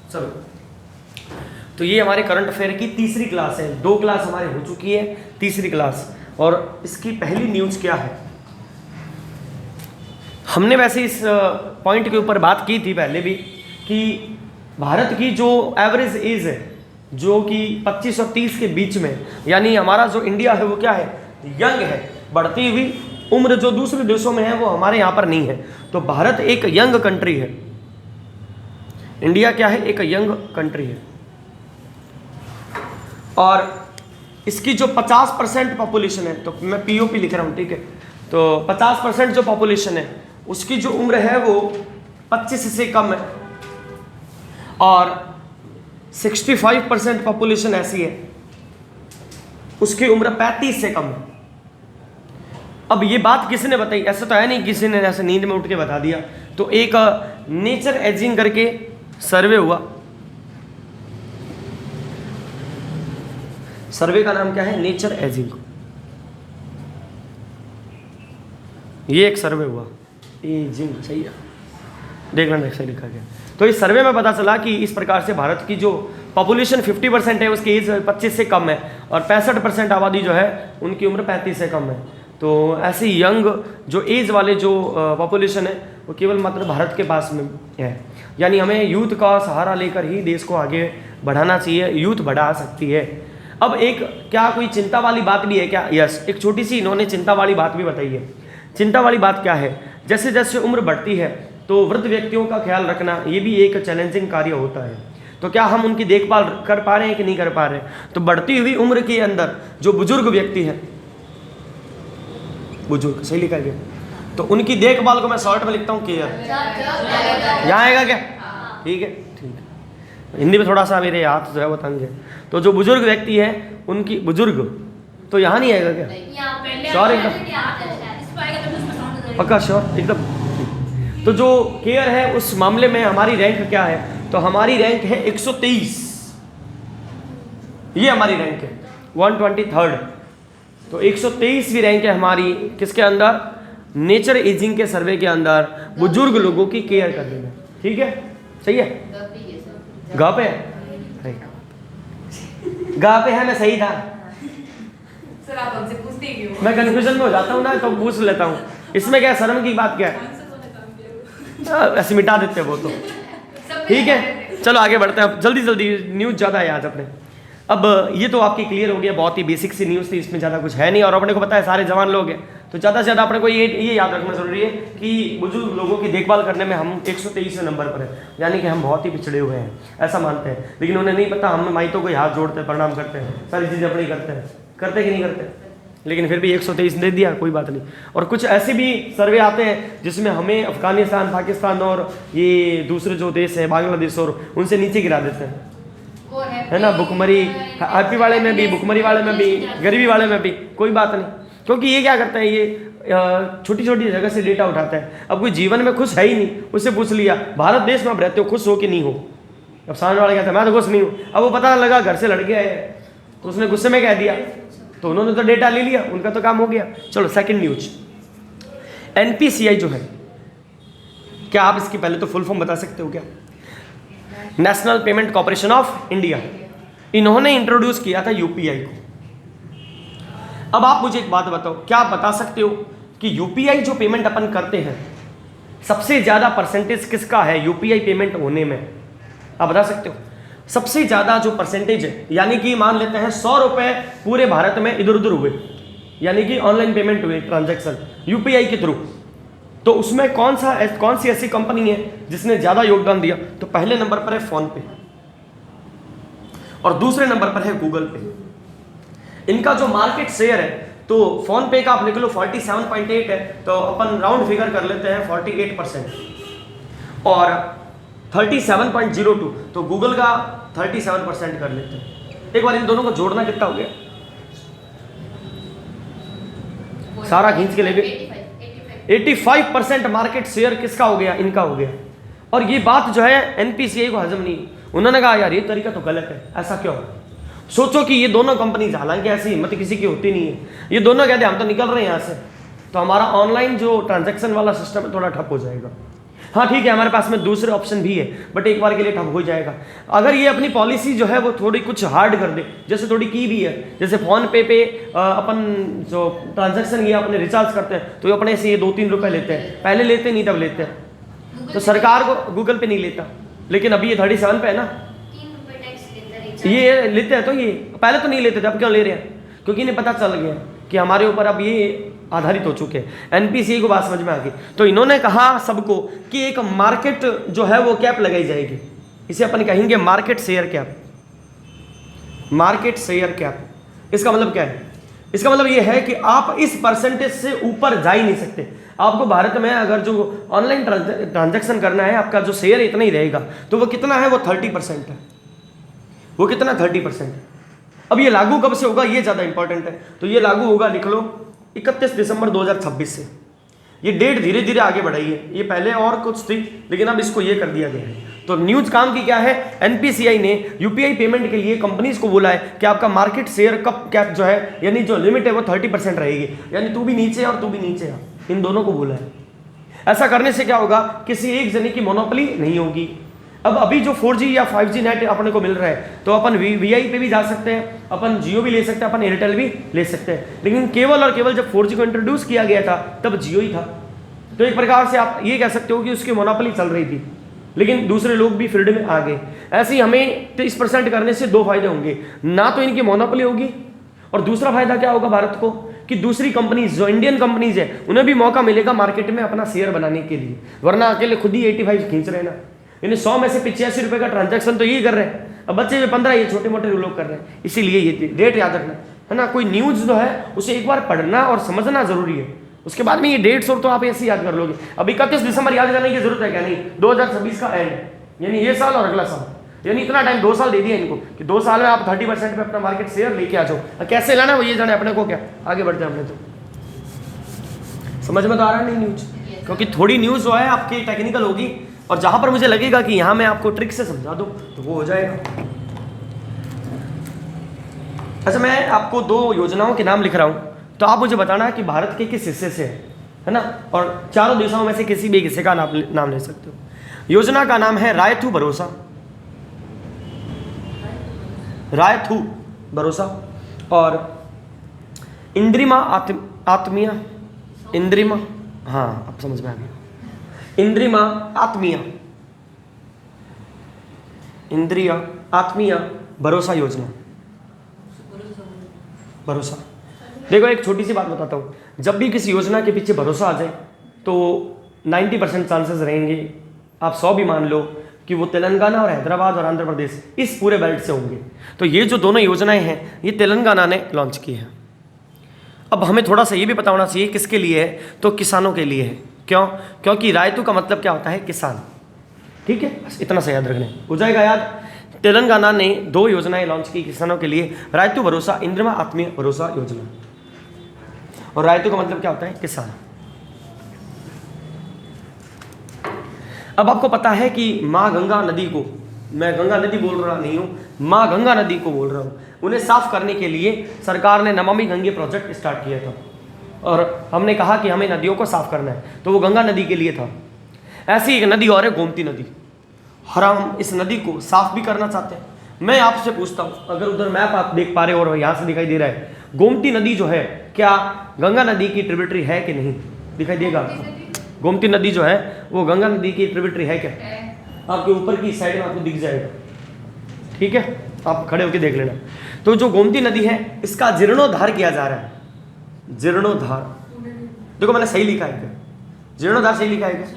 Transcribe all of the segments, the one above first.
चलो, तो ये हमारे करंट अफेयर की तीसरी क्लास है। 2 क्लास हमारी हो चुकी है, तीसरी क्लास। और इसकी पहली न्यूज़ क्या है, हमने वैसे इस पॉइंट के ऊपर बात की थी पहले भी कि भारत की जो एवरेज एज है जो कि 25 और 30 के बीच में, यानी हमारा जो इंडिया है वो क्या है, यंग है। बढ़ती हुई उम्र जो दूसरे देशों में है वो हमारे यहाँ पर नहीं है। तो भारत एक यंग कंट्री है, इंडिया क्या है, एक यंग कंट्री है। और इसकी जो 50% पॉपुलेशन है, तो मैं पीओपी लिख रहा हूँ, ठीक है, तो 50% जो पॉपुलेशन है उसकी जो उम्र है वो 25 से कम है, और 65% पॉपुलेशन ऐसी है उसकी उम्र 35 से कम है। अब ये बात किसने बताई, ऐसा तो है नहीं किसी ने ऐसे नींद में उठ के बता दिया। तो एक नेचर एजिंग करके सर्वे हुआ, सर्वे का नाम क्या है, नेचर एजिंग। ये एक सर्वे हुआ, एजिंग सही है, देखना नेक्स्ट लिखा गया। तो इस सर्वे में पता चला कि इस प्रकार से भारत की जो पॉपुलेशन 50% है उसकी एज 25 से कम है, और 65% आबादी जो है उनकी उम्र 35 से कम है। तो ऐसे यंग जो एज वाले जो पॉपुलेशन है वो केवल मात्र भारत के पास में है। यानी हमें यूथ का सहारा लेकर ही देश को आगे बढ़ाना चाहिए, यूथ बढ़ा सकती है। अब एक क्या कोई चिंता वाली बात भी है क्या, यस, एक छोटी सी इन्होंने चिंता वाली बात भी बताई है। चिंता वाली बात क्या है, जैसे जैसे उम्र बढ़ती है तो वृद्ध व्यक्तियों का ख्याल रखना ये भी एक चैलेंजिंग कार्य होता है। तो क्या हम उनकी देखभाल कर पा रहे हैं कि नहीं कर पा रहे हैं। तो बढ़ती हुई उम्र के अंदर जो बुजुर्ग व्यक्ति है, बुजुर्ग सही लिखा गया, तो उनकी देखभाल को मैं शॉर्ट में लिखता हूँ केयर। यहाँ आएगा क्या, ठीक है, ठीक है। हिंदी में थोड़ा सा मेरे हाथ जो है वो तंग है। तो जो बुजुर्ग व्यक्ति है उनकी, बुजुर्ग तो यहाँ नहीं आएगा क्या, श्योर एकदम, पक्का श्योर एकदम। तो जो केयर है उस मामले में हमारी रैंक क्या है, तो हमारी रैंक है 123, ये हमारी रैंक है 123rd। तो 123वीं रैंक है हमारी किसके अंदर, नेचर एजिंग के सर्वे के अंदर बुजुर्ग लोगों की केयर करने में, ठीक है, सही है। गा पे है, गा पे है, मैं सही था, सर आप हमसे पूछते ही क्यों? मैं कंफ्यूजन में हो जाता हूँ ना, तो पूछ लेता हूँ। इसमें क्या शर्म की बात क्या है, ऐसे मिटा देते हैं वो तो, ठीक है। चलो आगे बढ़ते हैं, जल्दी जल्दी, न्यूज़ ज़्यादा है आज अपने। अब ये तो आपकी क्लियर हो गया, बहुत ही बेसिक सी न्यूज़ थी, इसमें ज़्यादा कुछ है नहीं, और अपने को पता है सारे जवान लोग हैं। तो ज़्यादा से ज़्यादा अपने को ये याद रखना जरूरी है कि बुजुर्ग लोगों की देखभाल करने में हम 123वें नंबर पर है, यानी कि हम बहुत ही पिछड़े हुए हैं, ऐसा मानते हैं। लेकिन उन्हें नहीं पता, हम माइतों को हाथ जोड़ते हैं, प्रणाम करते हैं, सारी चीज़ें अपनी करते हैं, करते कि नहीं करते, लेकिन फिर भी 123 दे दिया, कोई बात नहीं। और कुछ ऐसे भी सर्वे आते हैं जिसमें हमें अफगानिस्तान, पाकिस्तान और ये दूसरे जो देश है बांग्लादेश और उनसे नीचे गिरा देते हैं, है ना। भुखमरी, हैप्पी वाले में भी, भुखमरी वाले में भी, गरीबी वाले में भी, कोई बात नहीं, क्योंकि ये क्या करता है, ये छोटी छोटी जगह से डेटा उठाता है। अब कोई जीवन में खुश है ही नहीं, उससे पूछ लिया भारत देश में आप रहते हो, खुश हो कि नहीं हो। अब सामने वाला कहता है मैं तो खुश नहीं हूँ। अब वो पता लगा घर से लड़के आए तो उसने गुस्से में कह दिया, तो उन्होंने तो डेटा ले लिया, उनका तो काम हो गया। चलो सेकंड न्यूज, एनपीसीआई जो है, क्या आप इसकी पहले तो फुल फॉर्म बता सकते हो क्या, national payment corporation of India, इन्होंने इंट्रोड्यूस किया था यूपीआई को। अब आप मुझे एक बात बताओ, क्या आप बता सकते हो कि यूपीआई जो पेमेंट अपन करते हैं सबसे ज्यादा परसेंटेज किसका है यूपीआई पेमेंट होने में, आप बता सकते हो। सबसे ज़्यादा जो परसेंटेज है, यानी कि मान लेते हैं 100 रुपये पूरे भारत में इधर उधर हुए, यानी कि ऑनलाइन पेमेंट हुए, ट्रांजैक्शन यूपीआई के थ्रू, तो उसमें कौन सी ऐसी कंपनी है जिसने ज़्यादा योगदान दिया, तो पहले नंबर पर है फोन पे और दूसरे नंबर पर है गूगल पे। इनका जो मार्केट शेयर है, तो फोन पे का आप लिख लो 47.8 है, तो अपन राउंड फिगर कर लेते हैं 48%, और 37.02 तो गूगल का 37% कर लेते हैं। एक बार इन दोनों को जोड़ना कितना हो गया, सारा खींच के लेके 85% मार्केट शेयर किसका हो गया, इनका हो गया। और ये बात जो है एनपीसीआई को हजम नहीं, उन्होंने कहा यार ये तरीका तो गलत है, ऐसा क्यों। सोचो कि ये दोनों कंपनीज, हालांकि ऐसी हिम्मत किसी की होती नहीं है, ये दोनों कहते हैं हम तो निकल रहे हैं यहाँ से, तो हमारा ऑनलाइन जो ट्रांजैक्शन वाला सिस्टम है थोड़ा ठप हो जाएगा। हाँ ठीक है, हमारे पास में दूसरे ऑप्शन भी है, बट एक बार के लिए ठप हो जाएगा। अगर ये अपनी पॉलिसी जो है वो थोड़ी कुछ हार्ड कर दे, जैसे थोड़ी की भी है, जैसे फ़ोन पे अपन जो ट्रांजैक्शन ये अपने रिचार्ज करते हैं तो ये अपने से ये 2-3 रुपये लेते हैं, पहले लेते नहीं तब लेते हैं, तो सरकार को गूगल पे नहीं लेता, लेकिन अभी ये 37 पे है ना, 3 रुपए टैक्स लेता है। ये लेते हैं। तो ये पहले तो नहीं लेते थे, अब क्यों ले रहे हैं? क्योंकि इन्हें पता चल गया कि हमारे ऊपर अब ये आधारित हो चुके हैं। एनपीसीआई को बात समझ में आ गई, तो इन्होंने कहा सबको कि एक मार्केट जो है वो कैप लगाई जाएगी, इसे अपन कहेंगे market share cap. Market share cap इसका मतलब क्या है? इसका मतलब ये है कि आप इस परसेंटेज से ऊपर जा ही नहीं सकते। आपको भारत में अगर जो ऑनलाइन ट्रांजैक्शन करना है, आपका जो शेयर इतना ही रहेगा, तो वो कितना है? वो 30% है। वो कितना? 30%। अब ये लागू कब से होगा, ये ज़्यादा इंपॉर्टेंट है। तो ये लागू होगा, लिख लो, 31 दिसंबर 2026 से। ये डेट धीरे धीरे आगे बढ़ाई है, ये पहले और कुछ थी लेकिन अब इसको ये कर दिया गया है। तो न्यूज़ काम की क्या है? एनपीसीआई ने यूपीआई पेमेंट के लिए कंपनीज को बोला है कि आपका मार्केट शेयर कप कैप जो है, यानी जो लिमिट है वो 30% रहेगी, यानी तू भी नीचे और तू भी नीचे है, इन दोनों को बोला है। ऐसा करने से क्या होगा? किसी एक जने की मोनोपोली नहीं होगी। अब अभी जो 4G या 5G नेट अपने को मिल रहा है, तो अपन वीआई पे भी जा सकते हैं, अपन जियो भी ले सकते हैं, अपन एयरटेल भी ले सकते हैं, लेकिन केवल और केवल जब 4G को इंट्रोड्यूस किया गया था तब जियो ही था। तो एक प्रकार से आप ये कह सकते हो कि उसकी मोनोपोली चल रही थी, लेकिन दूसरे लोग भी फील्ड में आ गए। ऐसे ही हमें 30% करने से 2 फायदे होंगे, ना तो इनकी मोनोपोली होगी, और दूसरा फायदा क्या होगा भारत को कि दूसरी कंपनीज जो इंडियन कंपनीज है उन्हें भी मौका मिलेगा मार्केट में अपना शेयर बनाने के लिए, वरना अकेले खुद ही 85 खींच रहे हैं ना। यानी 100 में से 85 रुपये का ट्रांजैक्शन तो ये कर रहे हैं, अब बच्चे में 15 ये छोटे मोटे लोग कर रहे हैं। इसीलिए ये डेट याद रखना है ना। कोई न्यूज़ जो है उसे एक बार पढ़ना और समझना जरूरी है, उसके बाद में ये डेट्स और तो आप ऐसे याद कर लोगे। अब 31 दिसंबर याद करने की जरूरत है क्या? नहीं, 2026 का एंड, यानी ये साल और अगला साल, यानी इतना टाइम 2 साल दे दिया इनको कि 2 साल में आप 30% पे अपना मार्केट शेयर लेके आ जाओ। कैसे लाना है वो ये जाने, अपने को क्या, आगे बढ़ते हैं अपने। तो समझ में तो आ रहा है नहीं न्यूज? क्योंकि थोड़ी न्यूज़ जो है आपकी टेक्निकल होगी, और जहां पर मुझे लगेगा कि यहां मैं आपको ट्रिक से समझा दूं तो वो हो जाएगा। अच्छा, मैं आपको 2 योजनाओं के नाम लिख रहा हूं, तो आप मुझे बताना कि भारत के किस हिस्से से है ना, और चारों देशों में से किसी भी एक हिस्से का नाम ले सकते हो। योजना का नाम है रायथू भरोसा, रायथू भरोसा, और इंद्रिमा आत्मीया, इंद्रिमा, हाँ अब समझ में आ गया, इंद्रिमा आत्मीया, इंद्रिया आत्मीया भरोसा योजना। भरोसा, देखो एक छोटी सी बात बताता हूँ, जब भी किसी योजना के पीछे भरोसा आ जाए तो 90% चांसेस रहेंगे, आप 100 भी मान लो, कि वो तेलंगाना और हैदराबाद और आंध्र प्रदेश इस पूरे बेल्ट से होंगे। तो ये जो दोनों योजनाएं हैं ये तेलंगाना ने लॉन्च की है। अब हमें थोड़ा सा ये भी पता होना चाहिए किसके लिए है, तो किसानों के लिए है। क्यों? क्योंकि रायतू का मतलब क्या होता है? किसान। ठीक है, बस इतना सा याद रखने हो जाएगा याद। तेलंगाना ने 2 योजनाएं लॉन्च की किसानों के लिए, रायतू भरोसा, इंद्रिमा आत्मीय भरोसा योजना। और रायतू का मतलब क्या होता है? किसान। अब आपको पता है कि माँ गंगा नदी को, मैं गंगा नदी बोल रहा नहीं हूँ, माँ गंगा नदी को बोल रहा हूँ, उन्हें साफ करने के लिए सरकार ने नमामि गंगे प्रोजेक्ट स्टार्ट किया था, और हमने कहा कि हमें नदियों को साफ करना है, तो वो गंगा नदी के लिए था। ऐसी एक नदी और है गोमती नदी, और हम इस नदी को साफ भी करना चाहते हैं। मैं आपसे पूछता हूँ, अगर उधर मैप आप देख पा रहे हो और यहाँ से दिखाई दे रहा है, गोमती नदी जो है क्या गंगा नदी की ट्रिब्यूटरी है कि नहीं? दिखाई देगा आपको? गोमती नदी जो है वो गंगा नदी की ट्रिब्यूटरी है क्या? आपके ऊपर की साइड में आपको दिख जाएगा, ठीक है, आप खड़े होकर देख लेना। तो जो गोमती नदी है इसका जीर्णोद्धार किया जा रहा है। जीर्णोद्धार, देखो मैंने सही लिखा है क्या? जीर्णोद्धार सही लिखा है क्या?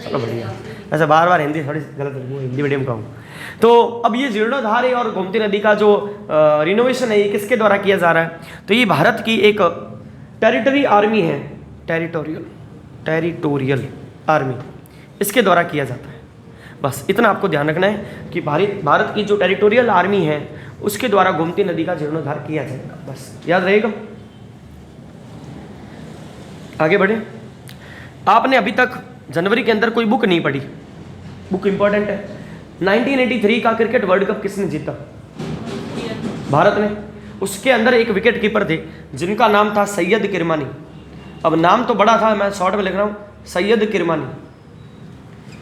चलो बढ़िया, ऐसा बार बार हिंदी थोड़ी गलत लिखूँ, हिंदी मीडियम का हूँ। तो अब ये जीर्णोद्धार है और गोमती नदी का जो रिनोवेशन है ये किसके द्वारा किया जा रहा है? तो ये भारत की एक टेरिटरी आर्मी है, टेरिटोरियल आर्मी, इसके द्वारा किया जाता है। बस इतना आपको ध्यान रखना है कि भारत की जो टेरिटोरियल आर्मी है उसके द्वारा गोमती नदी का जीर्णोद्धार किया जाएगा, बस याद रहेगा। आगे बढ़े। आपने अभी तक जनवरी के अंदर कोई बुक नहीं पढ़ी, बुक इंपॉर्टेंट है। 1983 का क्रिकेट वर्ल्ड कप किसने जीता? भारत ने। उसके अंदर एक विकेट कीपर थे जिनका नाम था सैयद किरमानी। अब नाम तो बड़ा था, मैं शॉर्ट में लिख रहा हूँ, सैयद किरमानी।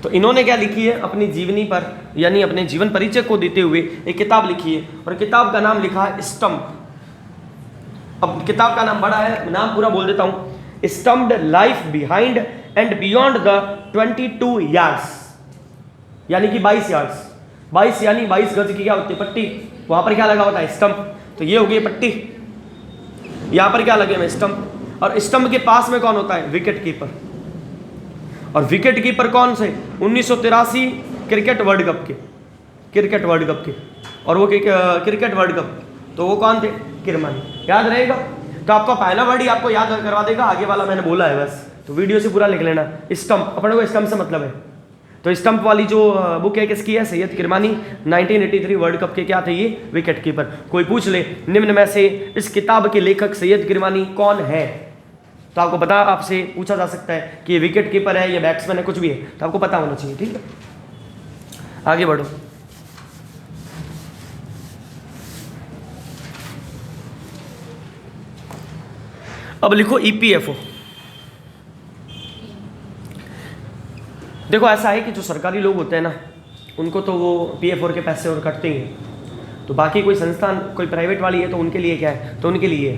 तो इन्होंने क्या लिखी है, अपनी जीवनी पर यानी अपने जीवन परिचय को देते हुए एक किताब लिखी है, और किताब का नाम लिखा है स्टम्प। अब किताब का नाम बड़ा है, नाम पूरा बोल देता हूँ, stumped life behind and beyond the 22 yards, यानी कि 22 यार्ड्स। 22 यानी 22 गज की क्या होती है, पट्टी। वहाँ पर क्या लगा होता है, स्टम्प। तो ये हो गई पट्टी, यहाँ पर क्या लगे हुए, स्टम्प। और स्टम्प के पास में कौन होता है, विकेट कीपर। और विकेट कीपर कौन से, 1983 क्रिकेट वर्ल्ड कप के, क्रिकेट वर्ल्ड कप के। और वो क्रिकेट वर्ल्ड कप, तो वो कौन थे, किरमानी। याद रहेगा। तो आपका पहला वर्ड ही आपको याद करवा देगा, आगे वाला मैंने बोला है बस। तो वीडियो से पूरा लिख लेना। स्टंप, अपने को स्टंप से मतलब है। तो स्टंप वाली जो बुक है किसकी है, सैयद किरमानी। 1983 वर्ल्ड कप के क्या थे ये, विकेट कीपर। कोई पूछ ले निम्न में से इस किताब के लेखक सैयद किरमानी कौन है, तो आपको पता, आपसे पूछा जा सकता है कि ये विकेट कीपर है या बैट्समैन है, कुछ भी है, तो आपको पता होना चाहिए। ठीक है, आगे बढ़ो। अब लिखो ईपीएफओ। देखो ऐसा है कि जो सरकारी लोग होते हैं ना, उनको तो वो पीएफ और के पैसे और कटते ही हैं। तो बाकी कोई संस्थान, कोई प्राइवेट वाली है, तो उनके लिए क्या है, तो उनके लिए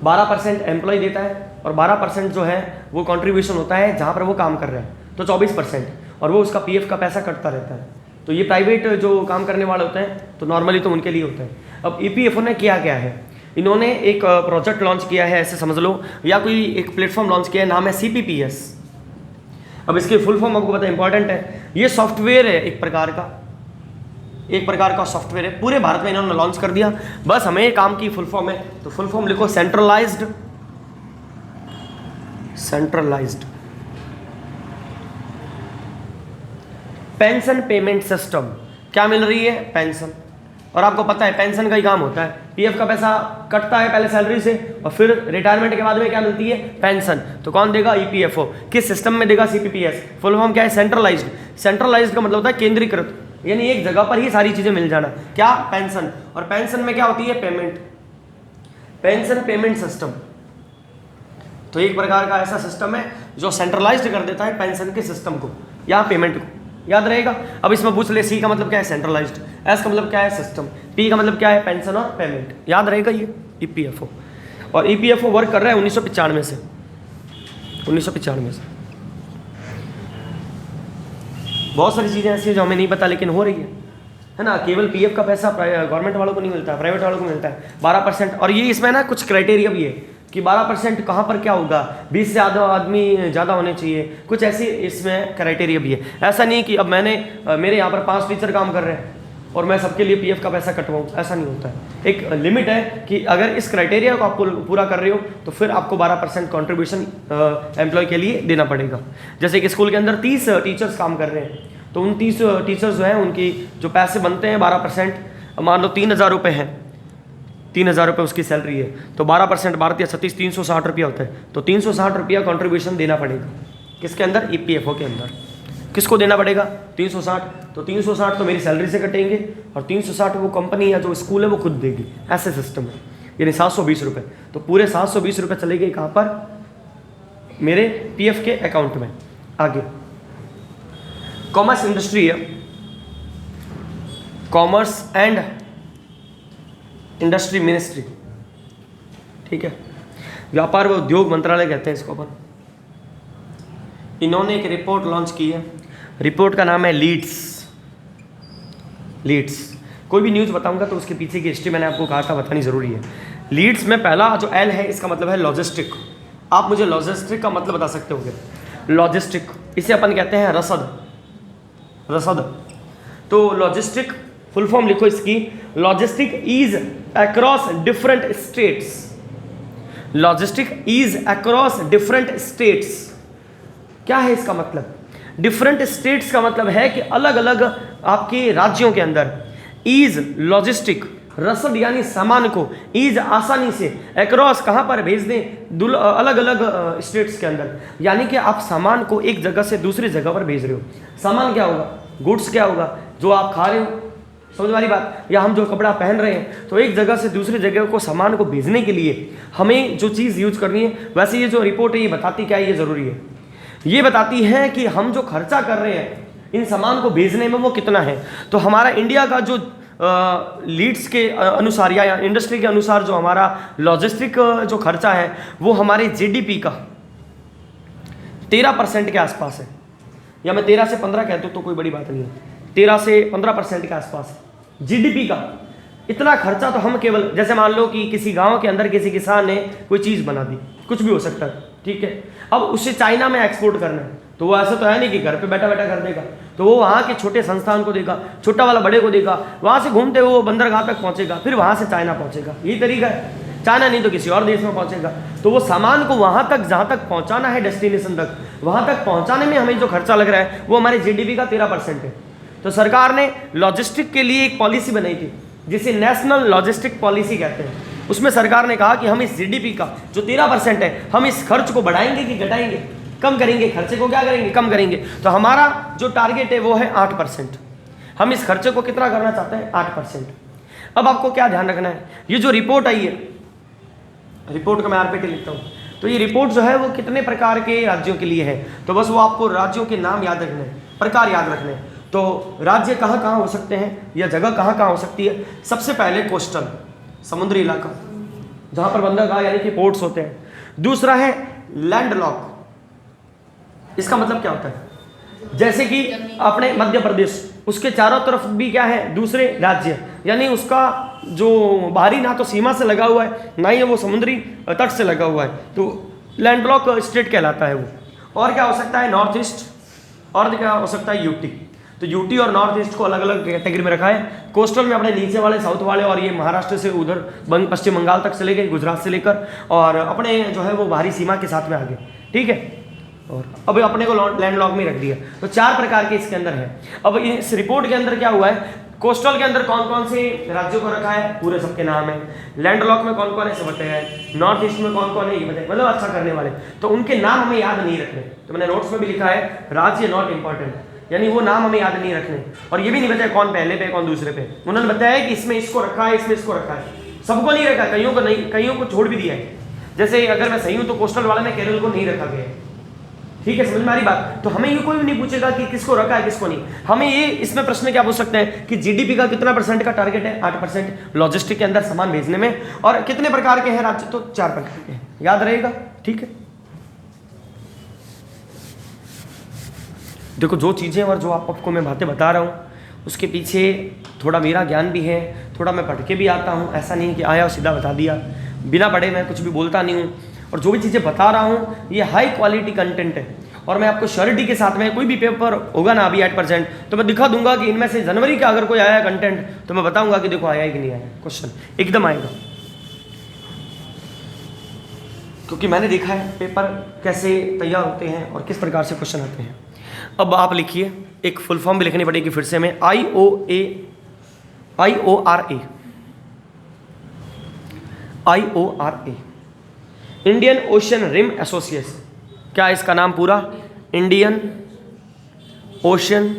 12% एम्प्लॉय देता है, और 12% जो है वो कंट्रीब्यूशन होता है जहाँ पर वो काम कर रहे हैं, तो 24%, और वो उसका पीएफ का पैसा कटता रहता है। तो ये प्राइवेट जो काम करने वाले होते हैं, तो नॉर्मली तो उनके लिए होता है। अब ईपीएफओ ने किया क्या है, इन्होंने एक प्रोजेक्ट लॉन्च किया है, ऐसे समझ लो, या कोई एक प्लेटफॉर्म लॉन्च किया है, नाम है CPPS। अब इसकी फुल फॉर्म आपको पता इंपॉर्टेंट है। ये सॉफ्टवेयर है, एक प्रकार का सॉफ्टवेयर है, पूरे भारत में इन्होंने लॉन्च कर दिया। बस हमें काम की फुल फॉर्म है, तो फुल फॉर्म लिखो सेंट्रलाइज्ड पेंशन पेमेंट सिस्टम। क्या मिल रही है, पेंशन। और आपको पता है पेंशन का ही काम होता है, पीएफ का पैसा कटता है पहले सैलरी से, और फिर रिटायरमेंट के बाद में क्या मिलती है, पेंशन। तो कौन देगा, ईपीएफओ। किस सिस्टम में देगा, CPPS। फुल फॉर्म क्या है, सेंट्रलाइज्ड। सेंट्रलाइज्ड का मतलब होता है केंद्रीकृत, यानी एक जगह पर ही सारी चीजें मिल जाना। क्या, पेंशन। और पेंशन में क्या होती है, पेमेंट, पेंशन पेमेंट सिस्टम। तो एक प्रकार का ऐसा सिस्टम है जो सेंट्रलाइज्ड कर देता है पेंशन के सिस्टम को या पेमेंट को। याद रहेगा। अब इसमें पूछ ले, C का मतलब क्या है, सेंट्रलाइज्ड। S का मतलब क्या है, सिस्टम। P का मतलब क्या है, पेंशन और पेमेंट। याद रहेगा ये ईपीएफओ। और ईपीएफओ वर्क कर रहा है 1995 से, 1995 से। बहुत सारी चीज़ें ऐसी हैं जो हमें नहीं पता, लेकिन हो रही है ना। केवल पीएफ का पैसा गवर्नमेंट वालों को नहीं मिलता, प्राइवेट वालों को मिलता है 12%। और ये इसमें ना कुछ क्राइटेरिया भी है कि 12% कहाँ पर क्या होगा, 20 से ज़्यादा आदमी ज़्यादा होने चाहिए, कुछ ऐसे इसमें क्राइटेरिया भी है। ऐसा नहीं कि अब मेरे यहाँ पर 5 टीचर काम कर रहे हैं और मैं सबके लिए पीएफ का पैसा कटवाऊँ, ऐसा नहीं होता है। एक लिमिट है कि अगर इस क्राइटेरिया को आप पूरा कर रहे हो तो फिर आपको 12% कॉन्ट्रीब्यूशन एम्प्लॉय के लिए देना पड़ेगा। जैसे कि स्कूल के अंदर 30 टीचर्स काम कर रहे हैं, तो उन 30 टीचर्स जो हैं उनकी जो पैसे बनते हैं 12%, मान लो 3,000 रुपये हैं, 3,000 रुपये उसकी सैलरी है, तो 12% 12×36 360 रुपया होता है। तो 360 रुपया कॉन्ट्रीब्यूशन देना पड़ेगा किसके अंदर, ईपीएफओ के अंदर। किसको देना पड़ेगा, 360। तो 360 तो मेरी सैलरी से कटेंगे और 360 वो कंपनी या जो स्कूल है वो खुद देगी, ऐसे सिस्टम है। यानी 720 रुपये, तो पूरे 720 रुपये चले गए कहाँ पर, मेरे पीएफ के अकाउंट में। आगे कॉमर्स इंडस्ट्री है, कॉमर्स एंड इंडस्ट्री मिनिस्ट्री, ठीक है, व्यापार व उद्योग मंत्रालय कहते हैं इसको अपन। इन्होंने एक रिपोर्ट लॉन्च की है, रिपोर्ट का नाम है लीड्स। कोई भी न्यूज़ बताऊंगा तो उसके पीछे की हिस्ट्री मैंने आपको कहा था बतानी जरूरी है। लीड्स में पहला जो एल है इसका मतलब है लॉजिस्टिक। आप मुझे लॉजिस्टिक का मतलब बता सकते होगे, लॉजिस्टिक इसे अपन कहते हैं रसद। तो लॉजिस्टिक फुल फॉर्म लिखो इसकी, logistic is across different states. Logistic is across different states, क्या है इसका मतलब, डिफरेंट स्टेट्स का मतलब है कि अलग अलग आपके राज्यों के अंदर ईज लॉजिस्टिक, रसद यानी सामान को ईज आसानी से अक्रॉस कहाँ पर भेज दें, अलग अलग स्टेट्स के अंदर। यानी कि आप सामान को एक जगह से दूसरी जगह पर भेज रहे हो। सामान क्या होगा, गुड्स क्या होगा, जो आप खा रहे हो, समझ वाली बात, या हम जो कपड़ा पहन रहे हैं। तो एक जगह से दूसरी जगह को सामान को भेजने के लिए हमें जो चीज़ यूज करनी है, वैसे ये जो रिपोर्ट है ये बताती क्या है, ये ज़रूरी है। ये बताती है कि हम जो खर्चा कर रहे हैं इन सामान को भेजने में वो कितना है। तो हमारा इंडिया का जो लीड्स के अनुसार या इंडस्ट्री के अनुसार जो हमारा लॉजिस्टिक जो खर्चा है वो हमारे जीडीपी का 13% के आसपास है, या मैं 13 से 15 कहता हूँ तो कोई बड़ी बात नहीं है, 13 से 15% के आसपास है जीडीपी का। इतना खर्चा तो हम केवल, जैसे मान लो कि किसी गांव के अंदर किसी किसान ने कोई चीज़ बना दी, कुछ भी हो सकता है, ठीक है, अब उसे चाइना में एक्सपोर्ट करना है, तो वो ऐसा तो है नहीं कि घर पे बैठा बैठा कर देगा, तो वो वहाँ के छोटे संस्थान को देगा, छोटा वाला बड़े को देगा, वहाँ से घूमते हुए वो बंदरगाह तक पहुँचेगा, फिर वहाँ से चाइना पहुँचेगा, यही तरीका है। चाइना नहीं तो किसी और देश में पहुँचेगा। तो वो सामान को वहाँ तक, जहाँ तक पहुँचाना है डेस्टिनेशन तक, वहाँ तक पहुँचाने में हमें जो खर्चा लग रहा है वो हमारे जीडीपी का 13% है। तो सरकार ने लॉजिस्टिक के लिए एक पॉलिसी बनाई थी जिसे नेशनल लॉजिस्टिक पॉलिसी कहते हैं। उसमें सरकार ने कहा कि हम इस जीडीपी का जो 13% है, हम इस खर्च को बढ़ाएंगे कि घटाएंगे, कम करेंगे, खर्चे को क्या करेंगे, कम करेंगे। तो हमारा जो टारगेट है वो है 8%। हम इस खर्चे को कितना करना चाहते हैं, 8%। अब आपको क्या ध्यान रखना है, ये जो रिपोर्ट आई है, रिपोर्ट का मैं आरपीटी लिखता हूँ, तो ये रिपोर्ट जो है वो कितने प्रकार के राज्यों के लिए है, तो बस वो आपको राज्यों के नाम याद रखने हैं, प्रकार याद रखने हैं। तो राज्य कहाँ कहाँ हो सकते हैं या जगह कहाँ कहाँ हो सकती है। सबसे पहले कोस्टल, समुद्री इलाका जहाँ पर बंदरगाह यानी कि पोर्ट्स होते हैं। दूसरा है लैंडलॉक, इसका मतलब क्या होता है, जैसे कि अपने मध्य प्रदेश, उसके चारों तरफ भी क्या है, दूसरे राज्य, यानी उसका जो बाहरी ना तो सीमा से लगा हुआ है ना ही वो समुद्री तट से लगा हुआ है, तो लैंडलॉक स्टेट कहलाता है वो। और क्या हो सकता है, नॉर्थ ईस्ट, और क्या हो सकता है, यूटी। तो यूटी और नॉर्थ ईस्ट को अलग अलग कैटेगरी में रखा है। कोस्टल में अपने नीचे वाले, साउथ वाले, और ये महाराष्ट्र से उधर पश्चिम बंगाल तक चले गए, गुजरात से लेकर, और अपने जो है वो बाहरी सीमा के साथ में आ गए, ठीक है। और अब अपने को लैंडलॉक में रख दिया। तो 4 प्रकार के इसके अंदर है। अब इस रिपोर्ट के अंदर क्या हुआ है, कोस्टल के अंदर कौन कौन से राज्यों को रखा है, पूरे सबके नाम है। लैंडलॉक में कौन कौन है, सब बताया है। नॉर्थ ईस्ट में कौन कौन है, ये बताया, मतलब अच्छा करने वाले। तो उनके नाम हमें याद नहीं रखने, तो मैंने नोट्स में भी लिखा है, राज्य नॉट इंपॉर्टेंट, यानी वो नाम हमें याद नहीं रखने। और ये भी नहीं बताया कौन पहले पे कौन दूसरे पे, उन्होंने बताया कि इसमें इसको रखा है, इसमें इसको रखा है, सबको नहीं रखा, कईयों को नहीं, कईयों को छोड़ भी दिया है। जैसे अगर मैं सही हूँ तो कोस्टल वाले में केरल को नहीं रखा गया है, ठीक है, समझ में आ रही बात। तो हमें ये कोई भी नहीं पूछेगा कि किसको रखा है किसको नहीं। हमें ये इसमें प्रश्न क्या पूछ सकते हैं कि जीडीपी का कितना % का टारगेट है, 8% लॉजिस्टिक के अंदर सामान भेजने में, और कितने प्रकार के हैं राज्य, तो 4 प्रकार के हैं, याद रहेगा, ठीक है। देखो जो चीज़ें और जो आपको मैं बातें बता रहा हूँ उसके पीछे थोड़ा मेरा ज्ञान भी है, थोड़ा मैं पढ़ के भी आता हूँ, ऐसा नहीं कि आया और सीधा बता दिया, बिना पढ़े मैं कुछ भी बोलता नहीं हूँ। और जो भी चीज़ें बता रहा हूँ ये हाई क्वालिटी कंटेंट है, और मैं आपको श्योरिटी के साथ में, कोई भी पेपर होगा ना अभी 8%, तो मैं दिखा दूंगा कि इनमें से जनवरी का अगर कोई आया कंटेंट तो मैं बताऊंगा कि देखो आया है कि नहीं आया, क्वेश्चन एकदम आएगा, क्योंकि मैंने देखा है पेपर कैसे तैयार होते हैं और किस प्रकार से क्वेश्चन आते हैं। अब आप लिखिए, एक फुल फॉर्म भी लिखनी पड़ेगी फिर से, मैं IORA, Indian Ocean Rim Association. क्या इसका नाम पूरा, इंडियन ओशन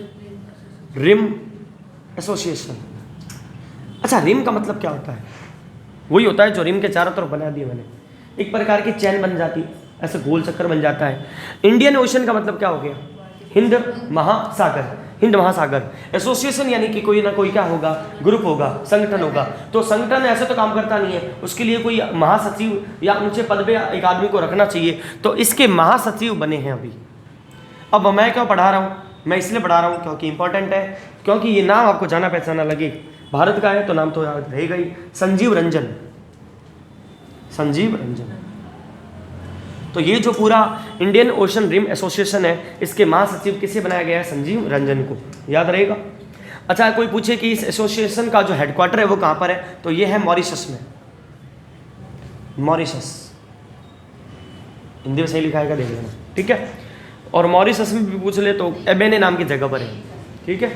रिम एसोसिएशन। अच्छा, रिम का मतलब क्या होता है, वही होता है जो रिम के चारों तरफ बना दिए मैंने, एक प्रकार की चैन बन जाती है, ऐसे गोल चक्कर बन जाता है। इंडियन ओशन का मतलब क्या हो गया, हिंद महासागर, हिंद महासागर। एसोसिएशन यानी कि कोई ना कोई क्या होगा, ग्रुप होगा, संगठन होगा। तो संगठन ऐसे तो काम करता नहीं है, उसके लिए कोई महासचिव या ऊंचे पद पे एक आदमी को रखना चाहिए, तो इसके महासचिव बने हैं अभी। अब मैं क्यों पढ़ा रहा हूँ, मैं इसलिए पढ़ा रहा हूँ क्योंकि इंपॉर्टेंट है, क्योंकि ये नाम आपको जाना पहचाना लगे, भारत का है तो नाम तो याद रहेगा ही, संजीव रंजन, संजीव रंजन। तो ये जो पूरा इंडियन ओशन रिम एसोसिएशन है, इसके महासचिव किसे बनाया गया है, संजीव रंजन को, याद रहेगा। अच्छा, कोई पूछे कि इस एसोसिएशन का जो हेडक्वार्टर है वो कहाँ पर है, तो ये है मॉरिशस में, मॉरिशस, हिंदी में सही लिखा है देख लेना, ठीक है। और मॉरिशस में भी पूछ ले तो एबेने नाम की जगह पर है, ठीक है,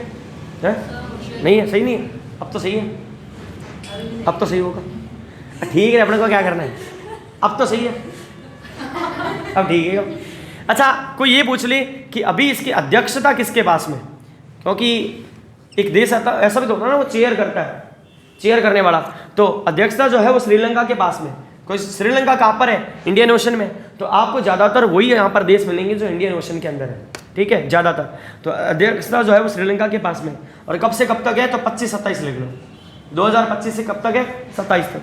नहीं है, सही नहीं है, अब तो सही है, अब तो सही होगा, ठीक है, अपने को क्या करना है, अब तो सही है, अब ठीक है। अच्छा, कोई ये पूछ ले कि अभी इसकी अध्यक्षता किसके पास में, क्योंकि एक देश ऐसा भी तो होता है ना, वो चेयर करता है, चेयर करने वाला, तो अध्यक्षता जो है वो श्रीलंका के पास में। कोई श्रीलंका कहाँ पर है, इंडियन ओशन में, तो आपको ज़्यादातर वही यहाँ पर देश मिलेंगे जो इंडियन ओशन के अंदर है, ठीक है, ज़्यादातर। तो अध्यक्षता जो है वो श्रीलंका के पास में। और कब से कब तक है, तो 25-27 लिख लो। 2025 से कब तक है, 27 तक,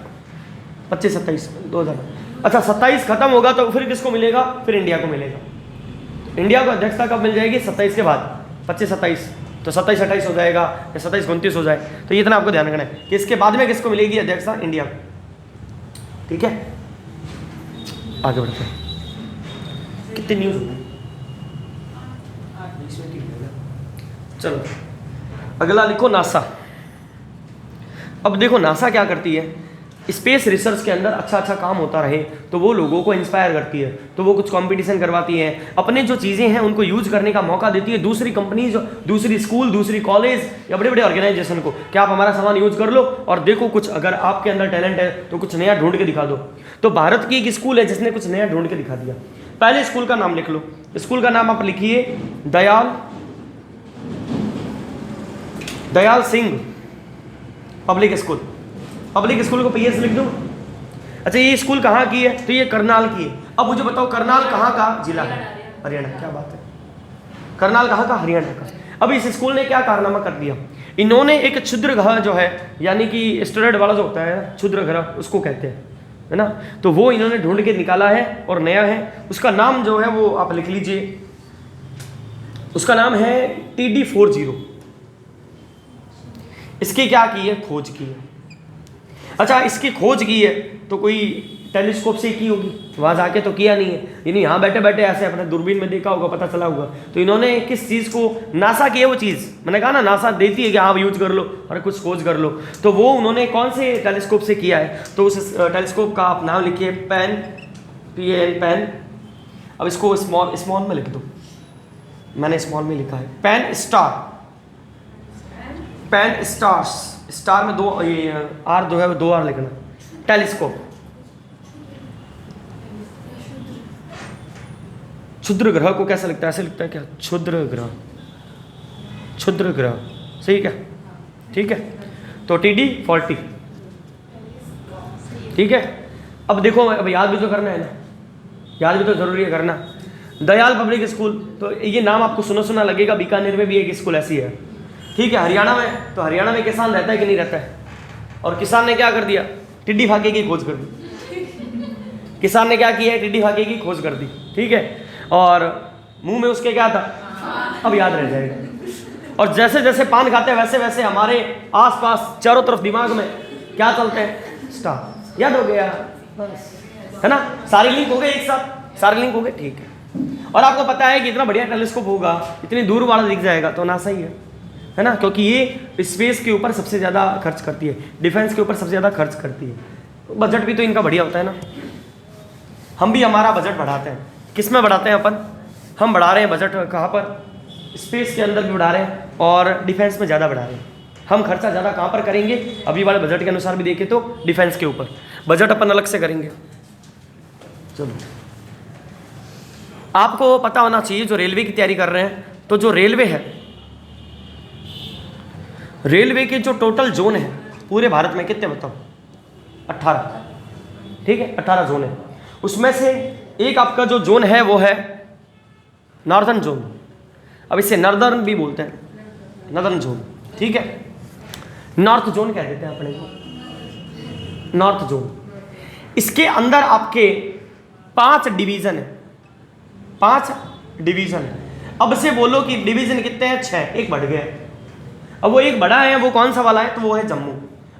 25-27 2000। अच्छा 27 खत्म होगा तो फिर किसको मिलेगा, फिर इंडिया को मिलेगा। इंडिया को अध्यक्षता कब मिल जाएगी, 27 के बाद, 25-27, तो 27-28 हो जाएगा या 27-29 हो जाए। तो ये इतना आपको ध्यान रखना है कि इसके बाद में किसको मिलेगी अध्यक्षता, इंडिया को, ठीक है। आगे बढ़ते हैं, कितनी न्यूज़ हो गई, चलो अगला लिखो नासा। अब देखो नासा क्या करती है, स्पेस रिसर्च के अंदर अच्छा काम होता रहे तो वो लोगों को इंस्पायर करती है, तो वो कुछ कंपटीशन करवाती है, अपने जो चीज़ें हैं उनको यूज करने का मौका देती है दूसरी कंपनीज, दूसरी स्कूल, दूसरी कॉलेज या बड़े बड़े ऑर्गेनाइजेशन को, क्या आप हमारा सामान यूज कर लो और देखो कुछ अगर आपके अंदर टैलेंट है तो कुछ नया ढूंढ के दिखा दो। तो भारत की एक स्कूल है जिसने कुछ नया ढूंढ के दिखा दिया। पहले स्कूल का नाम लिख लो, स्कूल का नाम आप लिखिए Dayal Singh public school. Public school को पीएस लिख दूं। अच्छा ये स्कूल कहाँ की है, तो ये करनाल की है। अब मुझे बताओ करनाल कहाँ का जिला है, हरियाणा। क्या बात है, करनाल कहाँ का, हरियाणा का। अब इस स्कूल ने क्या कारनामा कर दिया, इन्होंने एक क्षुद्र ग्रह जो है, यानी कि स्टेरॉइड वाला जो होता है क्षुद्र ग्रह उसको कहते हैं, है ना, तो वो इन्होंने ढूंढ के निकाला है और नया है। उसका नाम जो है वो आप लिख लीजिए, उसका नाम है TD40। इसकी क्या की है, खोज की है। अच्छा इसकी खोज की है तो कोई टेलीस्कोप से की होगी, वहाँ जाके तो किया नहीं है, यानी यहाँ बैठे बैठे ऐसे अपने दूरबीन में देखा होगा, पता चला होगा। तो इन्होंने किस चीज़ को, नासा की है वो चीज़, मैंने कहा ना नासा देती है कि हाँ यूज कर लो और कुछ खोज कर लो, तो वो उन्होंने कौन से टेलीस्कोप से किया है, तो उस टेलीस्कोप का आप नाम लिखिए PAN। अब इसको स्मॉल में लिख दो, मैंने स्मॉल में लिखा है पैन स्टार्स, स्टार में 2 आर जो है वो 2 आर लिखना, टेलीस्कोप। क्षुद्र ग्रह को कैसा लिखता है, ऐसे लिखता है क्या, क्षुद्र ग्रह, सही क्या, ठीक है। तो TD40, ठीक है। अब देखो अब याद भी तो करना है ना, याद भी तो जरूरी है करना। दयाल पब्लिक स्कूल, तो ये नाम आपको सुना लगेगा, बीकानेर में भी एक स्कूल ऐसी है, ठीक है। हरियाणा में, तो हरियाणा में किसान रहता है कि नहीं रहता है, और किसान ने क्या कर दिया, टिड्डी फाके की खोज कर दी। किसान ने क्या किया है, टिड्डी फाके की खोज कर दी, ठीक है। और मुंह में उसके क्या था, अब याद रह जाएगा। और जैसे जैसे पान खाते हैं वैसे वैसे हमारे आसपास चारों तरफ दिमाग में क्या चलते हैं, स्टार, याद हो गया बस, है ना। सारे लिंक हो गए एक साथ, सारे लिंक हो गए, ठीक है। और आपको पता है कि इतना बढ़िया टेलीस्कोप होगा, इतनी दूर वाला दिख जाएगा, तो नासा ही है ना, क्योंकि ये स्पेस के ऊपर सबसे ज़्यादा खर्च करती है, डिफेंस के ऊपर सबसे ज़्यादा खर्च करती है। बजट भी तो इनका बढ़िया होता है ना। हम भी हमारा बजट बढ़ाते हैं, किस में बढ़ाते हैं अपन, हम बढ़ा रहे हैं बजट कहाँ पर, स्पेस के अंदर भी बढ़ा रहे हैं और डिफेंस में ज़्यादा बढ़ा रहे हैं। हम खर्चा ज़्यादा कहाँ पर करेंगे, अभी वाले बजट के अनुसार भी देखें तो डिफेंस के ऊपर बजट अपन अलग से करेंगे। चलो आपको पता होना चाहिए, जो रेलवे की तैयारी कर रहे हैं, तो जो रेलवे है, रेलवे के जो टोटल जोन है पूरे भारत में कितने बताओ, 18, ठीक है, 18 जोन है। उसमें से एक आपका जो जोन है वो है नॉर्दर्न जोन। अब इसे नॉर्दर्न भी बोलते हैं, नॉर्दर्न जोन, ठीक है। नॉर्थ जोन कह देते हैं अपने को, नॉर्थ जोन। इसके अंदर आपके 5 डिवीजन है, 5 डिवीजन है। अब से बोलो कि डिवीजन कितने हैं, 6, एक बढ़ गया है। अब वो एक बड़ा है, वो कौन सा वाला है, तो वो है जम्मू।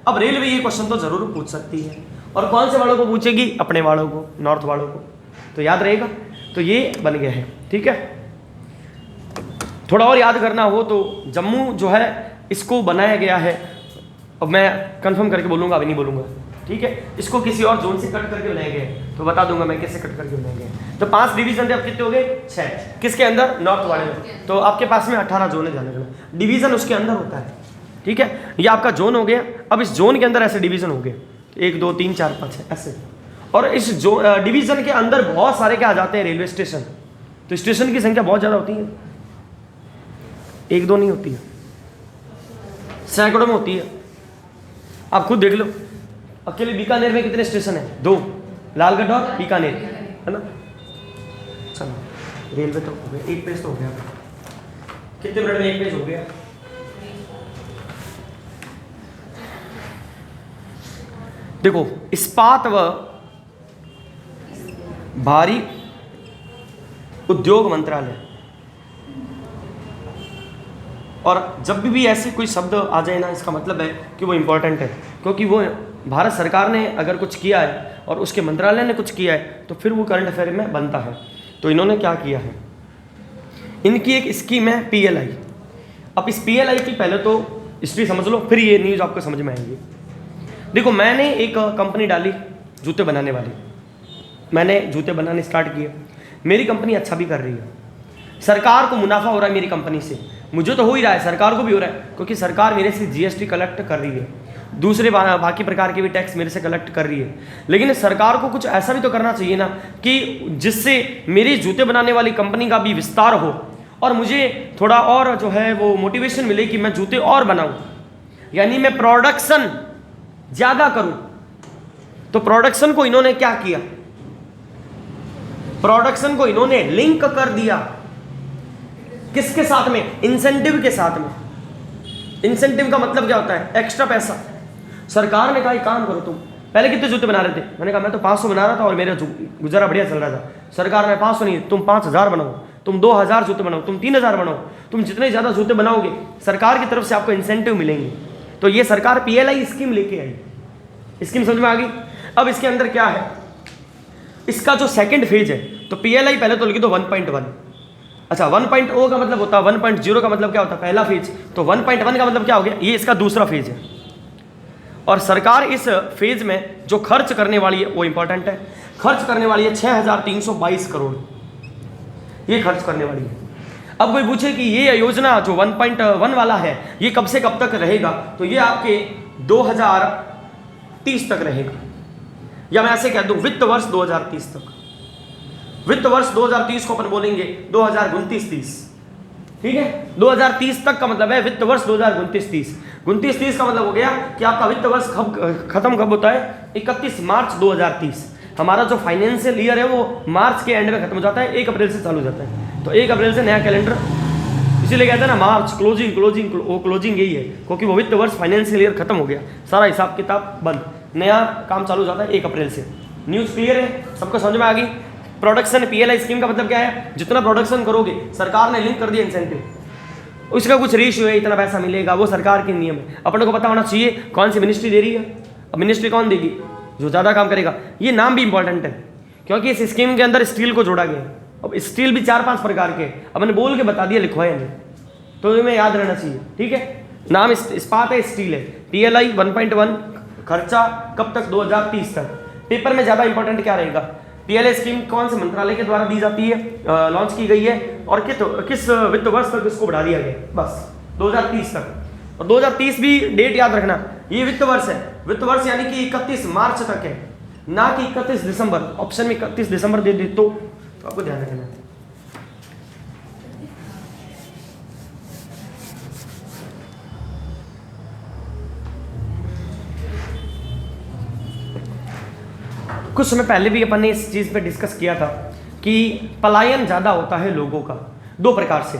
अब रेलवे ये क्वेश्चन तो जरूर पूछ सकती है, और कौन से वालों को पूछेगी, अपने वालों को, नॉर्थ वालों को, तो याद रहेगा। तो ये बन गया है, ठीक है। थोड़ा और याद करना हो तो जम्मू जो है इसको बनाया गया है, अब मैं कंफर्म करके बोलूँगा, अभी नहीं बोलूँगा, ठीक है। इसको किसी और जोन से कट करके बनाया गया है, तो बता दूंगा मैं कैसे कट करके बनाया गया है। तो 5 डिवीजन थे, अब कितने हो गए, 6, किसके अंदर, नॉर्थ वाले में। तो आपके पास में 18 जोन है, जाने का डिवीजन उसके अंदर होता है, ठीक है। ये आपका जोन हो गया। अब इस जोन के अंदर ऐसे डिवीजन हो गए, 1 2 3 4 5 ऐसे, और इस जो डिवीजन के अंदर बहुत सारे क्या आ जाते हैं, रेलवे स्टेशन। तो स्टेशन की संख्या बहुत ज़्यादा होती है, 1 2 नहीं होती है, सैकड़ों में होती है। आप खुद देख लो, अकेले बीकानेर में कितने स्टेशन है, 2, लालगढ़ और बीकानेर, है ना। चलो रेलवे तो हो गया, एक पेज तो हो गया। कितने मिनट में एक पेज हो गया? देखो, इस्पात व भारी उद्योग मंत्रालय, और जब भी ऐसे कोई शब्द आ जाए ना, इसका मतलब है कि वो इम्पोर्टेंट है, क्योंकि वो भारत सरकार ने अगर कुछ किया है और उसके मंत्रालय ने कुछ किया है तो फिर वो करंट अफेयर में बनता है। तो इन्होंने क्या किया है, इनकी एक स्कीम है PLI। अब इस PLI की पहले तो हिस्ट्री समझ लो, फिर ये न्यूज़ आपको समझ में आएंगी। देखो, मैंने एक कंपनी डाली जूते बनाने वाली, मैंने जूते बनाने स्टार्ट किए, मेरी कंपनी अच्छा भी कर रही है, सरकार को मुनाफा हो रहा है मेरी कंपनी से, मुझे तो हो ही रहा है, सरकार को भी हो रहा है, क्योंकि सरकार मेरे से GST कलेक्ट कर रही है, दूसरे बाकी प्रकार के भी टैक्स मेरे से कलेक्ट कर रही है। लेकिन सरकार को कुछ ऐसा भी तो करना चाहिए ना कि जिससे मेरी जूते बनाने वाली कंपनी का भी विस्तार हो और मुझे थोड़ा और जो है वो मोटिवेशन मिले कि मैं जूते और बनाऊं, यानी मैं प्रोडक्शन ज़्यादा करूं। तो प्रोडक्शन को इन्होंने क्या किया, प्रोडक्शन को इन्होंने लिंक कर दिया किसके साथ में? इंसेंटिव के साथ में। इंसेंटिव का मतलब क्या होता है? एक्स्ट्रा पैसा। सरकार ने कहा एक काम करो, तुम पहले कितने जूते बना रहे थे? मैंने कहा मैं तो 500 बना रहा था और मेरा गुजारा बढ़िया चल रहा था। सरकार ने 500 नहीं, तुम 5000 बनाओ, तुम 2000 जूते बनाओ, तुम 3000 बनाओ, तुम जितने ज़्यादा जूते बनाओगे सरकार की तरफ से आपको इंसेंटिव मिलेंगे। तो ये सरकार PLI स्कीम लेके आई। स्कीम समझ में आ गई? अब इसके अंदर क्या है, इसका जो सेकंड फेज है, तो PLI पहले तो लिख दो 1.1। अच्छा, 1.0 का मतलब होता है, 1.0 का मतलब क्या होता है? पहला फेज। तो 1.1 का मतलब क्या हो गया? ये इसका दूसरा फेज है। और सरकार इस फेज में जो खर्च करने वाली है वो इंपॉर्टेंट है, खर्च करने वाली है 6322 करोड़, ये खर्च करने वाली है। अब कोई पूछे कि ये योजना जो 1.1 वाला है ये कब से कब तक रहेगा, तो ये आपके 2030 तक रहेगा, या मैं ऐसे कह दूं वित्त वर्ष 2030 तक। वित्त वर्ष 2030 को अपन बोलेंगे 2029-30, ठीक है? 2030 तक का मतलब है वित्त वर्ष 2029-30। 29-30 का मतलब हो गया कि आपका वित्त वर्ष खत्म कब होता है? 31 मार्च 2030। हमारा जो फाइनेंशियल ईयर है वो मार्च के एंड में खत्म हो जाता है, 1 अप्रैल से चालू हो जाता है। तो 1 अप्रैल से नया कैलेंडर, इसीलिए कहते हैं ना मार्च क्लोजिंग क्लोजिंग, वो क्लोजिंग यही है, क्योंकि वो वित्त वर्ष फाइनेंशियल ईयर खत्म हो गया, सारा हिसाब किताब बंद, नया काम चालू हो जाता है 1 अप्रैल से। न्यूज़ क्लियर है? सबको समझ में आ गई? प्रोडक्शन PLI स्कीम का मतलब क्या है? जितना प्रोडक्शन करोगे सरकार ने लिंक कर दिया इंसेंटिव, उसका कुछ रेशियो है, इतना पैसा मिलेगा, वो सरकार के नियम है। अपने को पता होना चाहिए कौन सी मिनिस्ट्री दे रही है। अब मिनिस्ट्री कौन देगी? जो ज़्यादा काम करेगा। ये नाम भी इंपॉर्टेंट है क्योंकि इस स्कीम के अंदर स्टील को जोड़ा गया है। अब स्टील भी 4-5 प्रकार के, अब मैंने बोल के बता दिया, लिखवाया नहीं, तो तुम्हें याद रहना चाहिए, ठीक है? नाम इस्पात है, स्टील है। PLI 1.1 खर्चा कब तक? 2030 तक। पेपर में ज़्यादा इंपॉर्टेंट क्या रहेगा? PLI स्कीम कौन से मंत्रालय के द्वारा दी जाती है, लॉन्च की गई है, और किस वित्त वर्ष तक इसको बढ़ा दिया गया? बस 2030 तक। और 2030 भी डेट याद रखना, ये वित्त वर्ष है, वित्त वर्ष यानी कि 31 मार्च तक है, ना कि 31 दिसंबर। ऑप्शन में 31 दिसंबर दे दे तो आपको ध्यान रखना है। कुछ समय पहले भी अपन ने इस चीज़ पे डिस्कस किया था कि पलायन ज़्यादा होता है लोगों का 2 प्रकार से।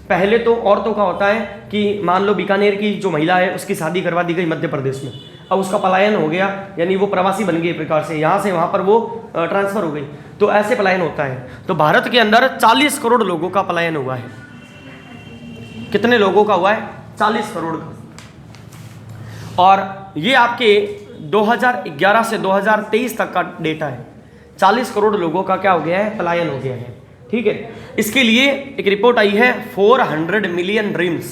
पहले तो औरतों का होता है कि मान लो बीकानेर की जो महिला है उसकी शादी करवा दी गई मध्य प्रदेश में, अब उसका पलायन हो गया, यानी वो प्रवासी बन गई एक प्रकार से, यहाँ से वहाँ पर वो ट्रांसफ़र हो गई, तो ऐसे पलायन होता है। तो भारत के अंदर 40 करोड़ लोगों का पलायन हुआ है। कितने लोगों का हुआ है? 40 करोड़ का। और ये आपके 2011 से 2023 तक का डेटा है। 40 करोड़ लोगों का क्या हो गया है? पलायन हो गया है, ठीक है? इसके लिए एक रिपोर्ट आई है 400 मिलियन ड्रीम्स,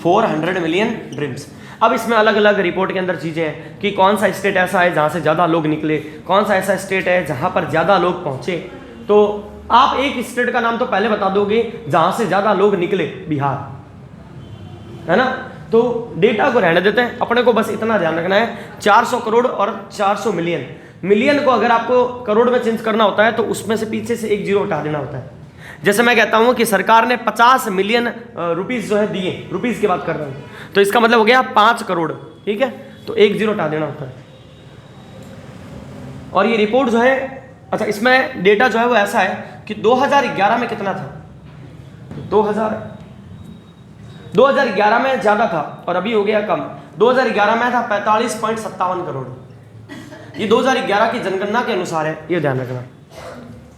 400 मिलियन ड्रीम्स। अब इसमें अलग अलग रिपोर्ट के अंदर चीज़ें हैं कि कौन सा स्टेट ऐसा है जहाँ से ज़्यादा लोग निकले, कौन सा ऐसा स्टेट है जहाँ पर ज़्यादा लोग पहुँचे। तो आप एक स्टेट का नाम तो पहले बता दोगे जहाँ से ज़्यादा लोग निकले, बिहार, है ना? तो डेटा को रहने देते हैं, अपने को बस इतना ध्यान रखना है 400 करोड़ और 400 मिलियन। मिलियन को अगर आपको करोड़ में चेंज करना होता है तो उसमें से पीछे से एक जीरो हटा देना होता है। जैसे मैं कहता हूँ कि सरकार ने 50 मिलियन रुपीज़ जो है दिए, रुपीज़ की बात कर रहा हूँ, तो इसका मतलब हो गया 5 करोड़, ठीक है? तो एक जीरो हटा देना होता है। और ये रिपोर्ट जो है अच्छा, इसमें डेटा जो है वो ऐसा है कि 2011 में कितना था, 2011 में ज़्यादा था और अभी हो गया कम। 2011 में था 45.57 करोड़। ये 2011 की जनगणना के अनुसार है, ये ध्यान रखना।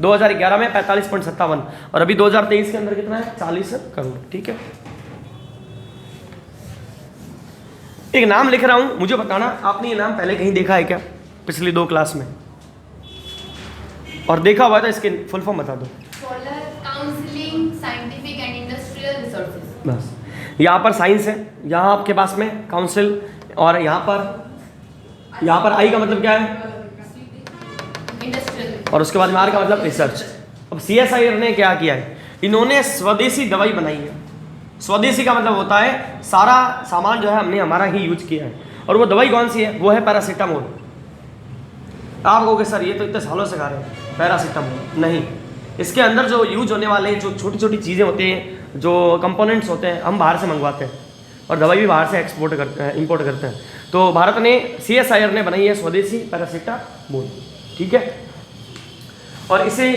2011 में 45.57 और अभी 2023 के अंदर कितना है, 40 करोड़। ठीक है, एक नाम लिख रहा हूं, मुझे बताना आपने ये नाम पहले कहीं देखा है क्या, पिछली 2 क्लास में, और देखा हुआ था इसके फुल फॉर्म बता दो। Solar counselling scientific and industrial resources. बस, यहाँ पर साइंस है, यहाँ आपके पास में काउंसिल, और यहाँ पर आई का मतलब क्या है, इंडस्ट्रियल, और उसके बाद में आर का मतलब रिसर्च। अब CSIR ने क्या किया है, इन्होंने स्वदेशी दवाई बनाई है। स्वदेशी का मतलब होता है सारा सामान जो है हमने हमारा ही यूज किया है, और वो दवाई कौन सी है, वो है पैरासीटामोल। आप कहोगे सर ये तो इतने सालों से खा रहे हैं, पैरासीटामोल नहीं, इसके अंदर जो यूज होने वाले जो छोटी छोटी चीज़ें होती हैं, जो कंपोनेंट्स होते हैं, हम बाहर से मंगवाते हैं, और दवाई भी बाहर से इंपोर्ट करते हैं। तो भारत ने CSIR ने बनाई है स्वदेशी पैरासीटामोल। ठीक है, और इसे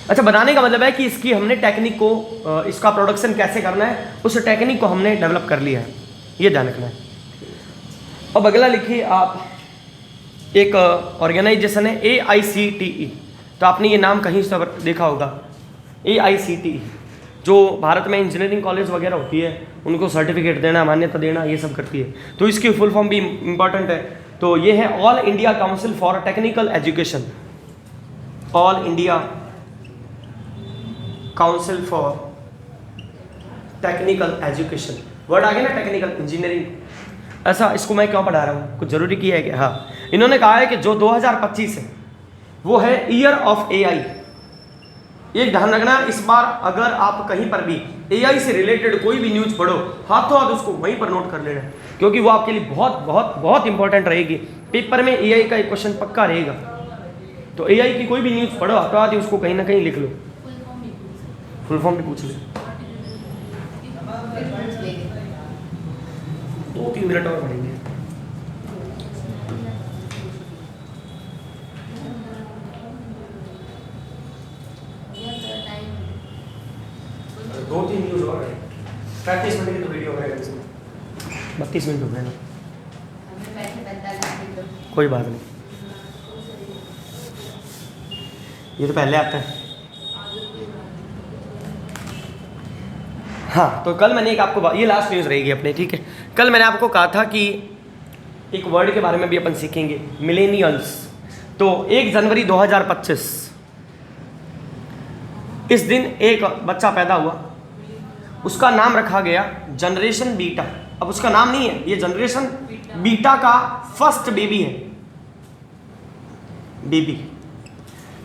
अच्छा, बनाने का मतलब है कि इसकी हमने टेक्निक को, इसका प्रोडक्शन कैसे करना है, उस टेक्निक को हमने डेवलप कर लिया है, ये ध्यान रखना है। अब अगला लिखिए आप, एक ऑर्गेनाइजेशन है AICTE, तो आपने ये नाम कहीं से देखा होगा, AICTE, जो भारत में इंजीनियरिंग कॉलेज वगैरह होती है उनको सर्टिफिकेट देना, मान्यता देना, ये सब करती है। तो इसकी फुल फॉर्म भी इम्पॉर्टेंट है, तो ये है all India council for technical education. All India council for technical education, word आ गया ना, टेक्निकल इंजीनियरिंग। ऐसा इसको मैं क्यों पढ़ा रहा हूँ, कुछ जरूरी किया है क्या? हाँ, इन्होंने कहा है कि जो 2025 है वो है ईयर ऑफ AI। एक ध्यान रखना, इस बार अगर आप कहीं पर भी AI से रिलेटेड कोई भी न्यूज़ पढ़ो, हाथों हाथ उसको वहीं पर नोट कर लेना, क्योंकि वो आपके लिए बहुत बहुत बहुत इंपॉर्टेंट रहेगी। पेपर में AI का एक क्वेश्चन पक्का रहेगा, तो AI की कोई भी न्यूज़ पढ़ो, हाथों हाथ उसको कहीं ना कहीं लिख लो, फुल फॉर्म भी पूछ ले। 2-3 मिनट और पढ़ेंगे। दो तीन न्यूज़ और है, 35 मिनट की तो वीडियो है इसमें, 32 मिनट हो गए ना, कोई बात नहीं, ये तो पहले आता है। हाँ, तो कल मैंने एक आपको, ये लास्ट न्यूज़ रहेगी अपने, ठीक है। कल मैंने आपको कहा था कि एक वर्ड के बारे में भी अपन सीखेंगे, मिलेनियल्स। तो 1 जनवरी 2025 इस दिन एक बच्चा पैदा हुआ, उसका नाम रखा गया जनरेशन बीटा। अब उसका नाम नहीं है, ये जनरेशन बीटा का फर्स्ट बेबी है, बेबी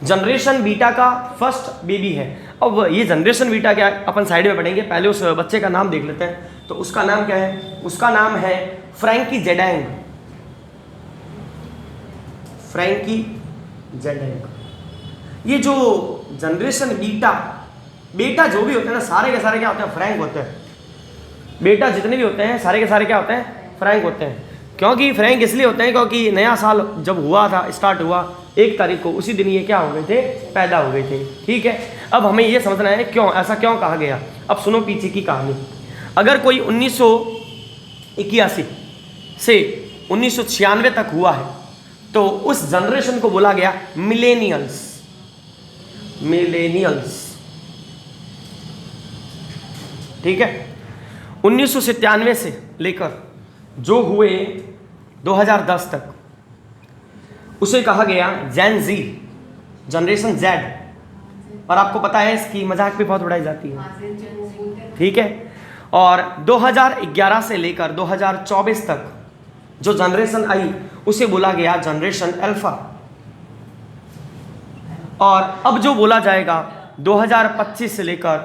जनरेशन बीटा का फर्स्ट बेबी है। अब ये जनरेशन बीटा क्या है अपन साइड में पढ़ेंगे, पहले उस बच्चे का नाम देख लेते हैं। तो उसका नाम क्या है, उसका नाम है फ्रैंकी जेडैंग, फ्रैंकी जेडैंग। ये जो जनरेशन बीटा, बेटा जो भी होते हैं ना, सारे के सारे क्या होते हैं, फ्रैंक होते हैं। बेटा जितने भी होते हैं सारे के सारे क्या होते हैं, फ्रैंक होते हैं। क्योंकि फ्रैंक इसलिए होते हैं क्योंकि नया साल जब हुआ था, स्टार्ट हुआ 1 तारीख को, उसी दिन ये क्या हो गए थे, पैदा हो गए थे। ठीक है, अब हमें ये समझना है क्यों ऐसा क्यों कहा गया। अब सुनो पीछे की कहानी। अगर कोई 1981 से 1996 तक हुआ है तो उस जनरेशन को बोला गया मिलेनियल्स। मिलेनियल्स, ठीक है। 1997 से लेकर जो हुए 2010 तक उसे कहा गया जेन जी, जनरेशन जेड। और आपको पता है इसकी मजाक भी बहुत उड़ाई जाती है, ठीक है। और 2011 से लेकर 2024 तक जो जनरेशन आई उसे बोला गया जनरेशन अल्फा। और अब जो बोला जाएगा 2025 से लेकर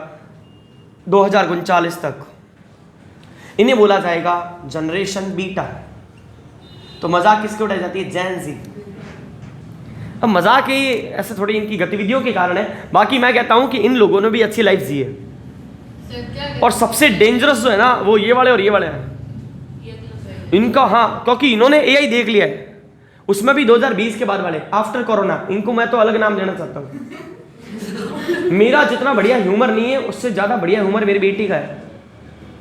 2039 तक, इन्हें बोला जाएगा जनरेशन बीटा। तो मजाक किसकी उड़ाई जाती है, जेन जी। अब मजाक ही ऐसे थोड़ी इनकी गतिविधियों के कारण है, बाकी मैं कहता हूं कि इन लोगों ने भी अच्छी लाइफ जी है। और सबसे डेंजरस जो है ना वो ये वाले और ये वाले हैं इनका। हाँ, क्योंकि इन्होंने AI देख लिया है, उसमें भी 2020 के बाद वाले, आफ्टर कोरोना, इनको मैं तो अलग नाम देना चाहता हूँ। मेरा जितना बढ़िया ह्यूमर नहीं है, उससे ज़्यादा बढ़िया ह्यूमर मेरी बेटी का है।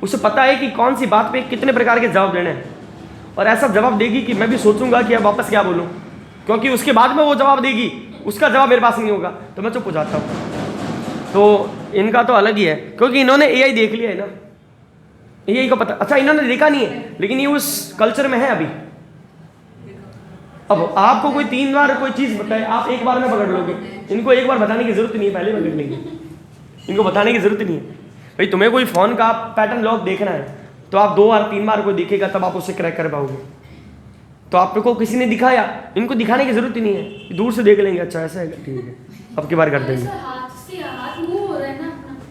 उसे पता है कि कौन सी बात पे कितने प्रकार के जवाब देने हैं, और ऐसा जवाब देगी कि मैं भी सोचूंगा कि अब वापस क्या बोलूँ, क्योंकि उसके बाद में वो जवाब देगी, उसका जवाब मेरे पास नहीं होगा, तो मैं चुप हो जाता हूँ। तो इनका तो अलग ही है, क्योंकि इन्होंने AI देख लिया है ना, AI को पता। अच्छा, इन्होंने देखा नहीं है, लेकिन ये उस कल्चर में है अभी। अब आपको कोई 3 बार कोई चीज़ बताए, आप एक बार में पकड़ लोगे। इनको एक बार बताने की जरूरत नहीं है, पहले पकड़ लेंगे। इनको बताने की जरूरत नहीं है। भाई तुम्हें कोई फ़ोन का पैटर्न लॉक देखना है, तो आप 2 बार 3 बार कोई दिखेगा, तब आप उसे क्रैक कर पाओगे। तो आपको किसी ने दिखाया, इनको दिखाने की जरूरत ही नहीं है, दूर से देख लेंगे, अच्छा ऐसा है, ठीक है, अब की बार कर देंगे।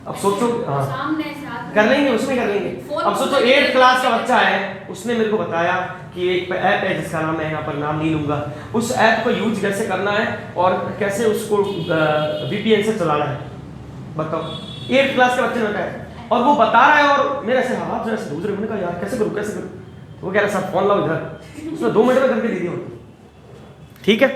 अब सोचो, हाँ कर लेंगे, उसमें कर लेंगे। अब सोचो 8th क्लास का बच्चा है, उसने मेरे को बताया कि एक ऐप है जिसका नाम मैं यहाँ पर नाम नहीं लूँगा, उस ऐप को यूज कैसे करना है और कैसे उसको VPN से चलाना है। बताओ, 8th क्लास के बच्चे ने बताया, और वो बता रहा है, और मेरे ऐसे हाथ जो ऐसे दूसरे, मैंने कहा यार कैसे करूँ कैसे करूँ। वो कह रहा है सर फ़ोन लाओ इधर, उसने 2 मिनट में करके दे दिया। ठीक है,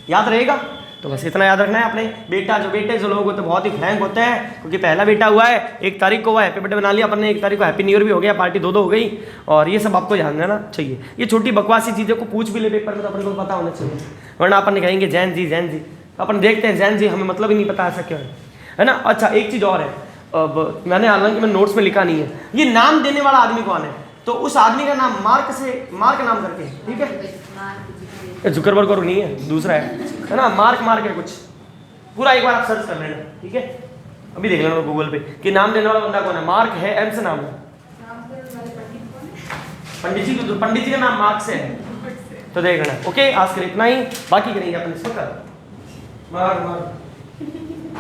याद रहेगा। तो बस इतना याद रखना है अपने। बेटे जो लोग होते हैं बहुत ही फ्रैंक होते हैं, क्योंकि पहला बेटा हुआ है, 1 तारीख को हुआ है, हैप्पी बर्थडे बना लिया अपन ने, 1 तारीख को हैप्पी न्यू ईयर भी हो गया, पार्टी 2 हो गई, और ये सब आपको ध्यान देना चाहिए। ये छोटी बकवासी चीज़ों को पूछ भी ले पेपर में, तो अपन को पता होना चाहिए, वरना अपन कहेंगे जैन जी। अपन देखते हैं जैन जी, हमें मतलब ही नहीं पता ऐसा क्यों है ना। अच्छा, एक चीज़ और है, अब मैंने हालांकि मैं नोट्स में लिखा नहीं है, ये नाम देने वाला आदमी कौन है, तो उस आदमी का नाम मार्क नाम करके, ठीक है, जुकरबर्ग और नहीं है, दूसरा है ना, मार्क है कुछ, पूरा एक बार आप सर्च कर लेना, ठीक है, अभी देख लेना गूगल पे कि नाम देने वाला बंदा कौन है। मार्क है, M से नाम है, पंडित जी का नाम मार्क से है, तो देखना। ओके, आज के लिए इतना ही, बाकी करेंगे अपन इसको कल। मार्क